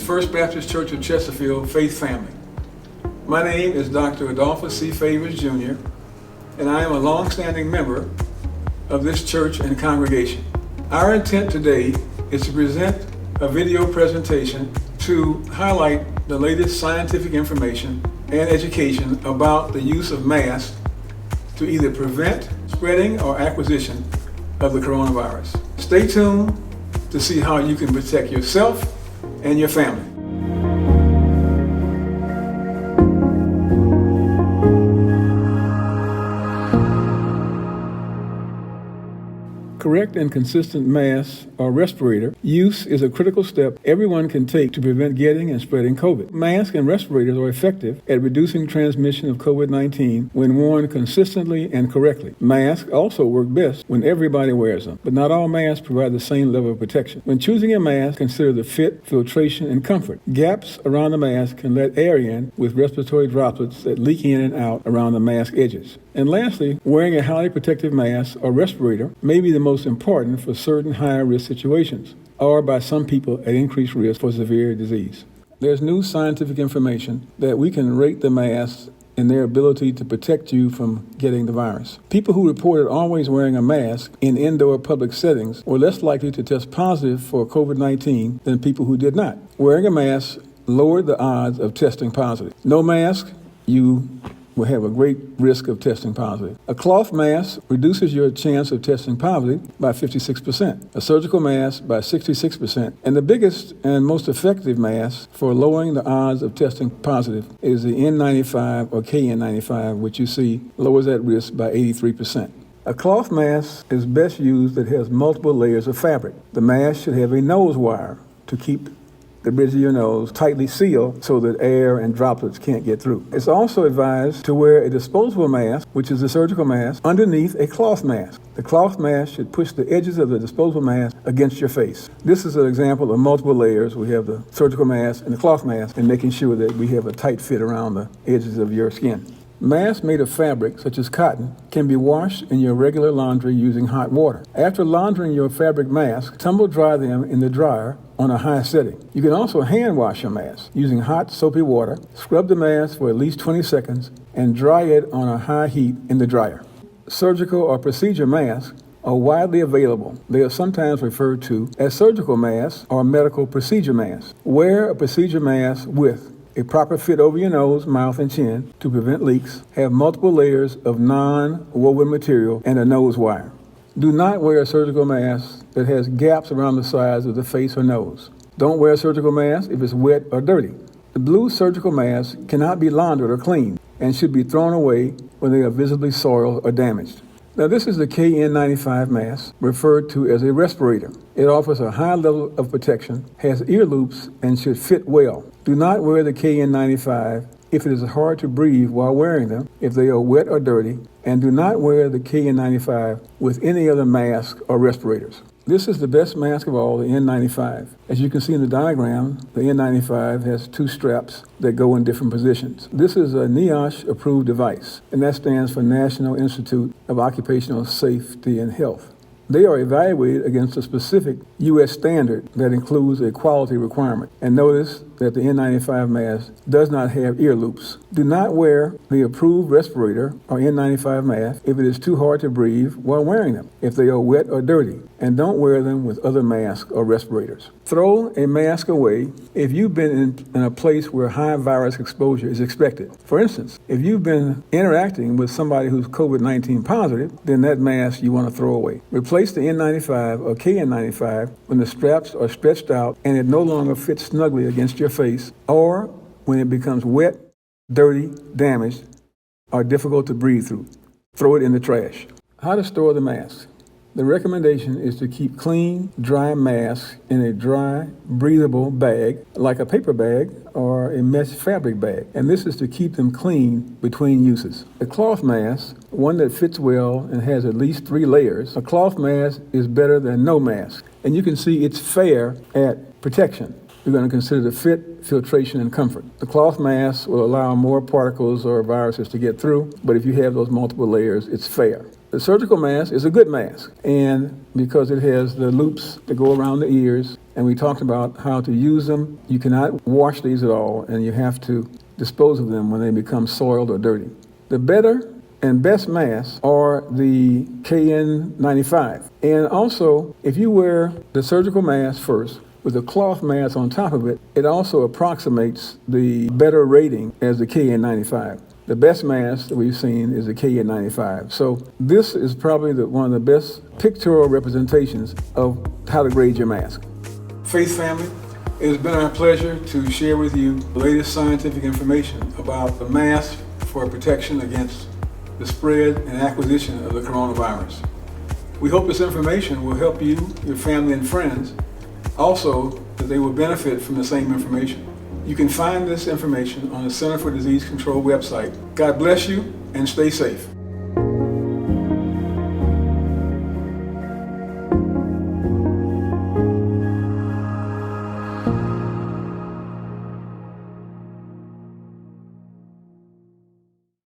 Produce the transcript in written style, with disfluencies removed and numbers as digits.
First Baptist Church of Chesterfield Faith Family. My name is Dr. Adolphus C. Favors Jr., and I am a long-standing member of this church and congregation. Our intent today is to present a video presentation to highlight the latest scientific information and education about the use of masks to either prevent spreading or acquisition of the coronavirus. Stay tuned to see how you can protect yourself and your family. Correct and consistent mask or respirator use is a critical step everyone can take to prevent getting and spreading COVID. Masks and respirators are effective at reducing transmission of COVID-19 when worn consistently and correctly. Masks also work best when everybody wears them, but not all masks provide the same level of protection. When choosing a mask, consider the fit, filtration, and comfort. Gaps around the mask can let air in with respiratory droplets that leak in and out around the mask edges. And lastly, wearing a highly protective mask or respirator may be the most important for certain higher risk situations, or by some people at increased risk for severe disease. There's new scientific information that we can rate the masks in their ability to protect you from getting the virus. People who reported always wearing a mask in indoor public settings were less likely to test positive for COVID-19 than people who did not. Wearing a mask lowered the odds of testing positive. No mask, you will have a great risk of testing positive. A cloth mask reduces your chance of testing positive by 56%, a surgical mask by 66%, and the biggest and most effective mask for lowering the odds of testing positive is the N95 or KN95, which you see lowers that risk by 83%. A cloth mask is best used that has multiple layers of fabric. The mask should have a nose wire to keep the bridge of your nose tightly sealed so that air and droplets can't get through. It's also advised to wear a disposable mask, which is a surgical mask, underneath a cloth mask. The cloth mask should push the edges of the disposable mask against your face. This is an example of multiple layers. We have the surgical mask and the cloth mask, and making sure that we have a tight fit around the edges of your skin. Masks made of fabric, such as cotton, can be washed in your regular laundry using hot water. After laundering your fabric mask, tumble dry them in the dryer on a high setting. You can also hand wash your mask using hot soapy water. Scrub the mask for at least 20 seconds and dry it on a high heat in the dryer. Surgical or procedure masks are widely available. They are sometimes referred to as surgical masks or medical procedure masks. Wear a procedure mask with a proper fit over your nose, mouth, and chin to prevent leaks. Have multiple layers of non-woven material and a nose wire. Do not wear a surgical mask that has gaps around the sides of the face or nose. Don't wear a surgical mask if it's wet or dirty. The blue surgical masks cannot be laundered or cleaned and should be thrown away when they are visibly soiled or damaged. Now, this is the KN95 mask, referred to as a respirator. It offers a high level of protection, has ear loops, and should fit well. Do not wear the KN95 if it is hard to breathe while wearing them, if they are wet or dirty, and do not wear the KN95 with any other mask or respirators. This is the best mask of all, the N95. As you can see in the diagram, the N95 has two straps that go in different positions. This is a NIOSH approved device, and that stands for National Institute of Occupational Safety and Health. They are evaluated against a specific U.S. standard that includes a quality requirement. And notice that the N95 mask does not have ear loops. Do not wear the approved respirator or N95 mask if it is too hard to breathe while wearing them, if they are wet or dirty, and don't wear them with other masks or respirators. Throw a mask away if you've been in a place where high virus exposure is expected. For instance, if you've been interacting with somebody who's COVID-19 positive, then that mask you want to throw away. Replace the N95 or KN95 when the straps are stretched out and it no longer fits snugly against your face, or when it becomes wet, dirty, damaged, or difficult to breathe through. Throw it in the trash. How to store the mask. The recommendation is to keep clean, dry masks in a dry, breathable bag, like a paper bag or a mesh fabric bag. And this is to keep them clean between uses. A cloth mask, one that fits well and has at least 3 layers, a cloth mask is better than no mask. And you can see it's fair at protection. you're going to consider the fit, filtration, and comfort. The cloth mask will allow more particles or viruses to get through, but if you have those multiple layers, it's fair. The surgical mask is a good mask, and because it has the loops that go around the ears, and we talked about how to use them, you cannot wash these at all, and you have to dispose of them when they become soiled or dirty. The better and best masks are the KN95. And also, if you wear the surgical mask first, with a cloth mask on top of it, it also approximates the better rating as the KN95. The best mask that we've seen is the KN95. So this is probably one of the best pictorial representations of how to grade your mask. Faith family, it has been our pleasure to share with you the latest scientific information about the mask for protection against the spread and acquisition of the coronavirus. We hope this information will help you, your family, and friends. Also, that they will benefit from the same information. You can find this information on the Center for Disease Control website. God bless you and stay safe.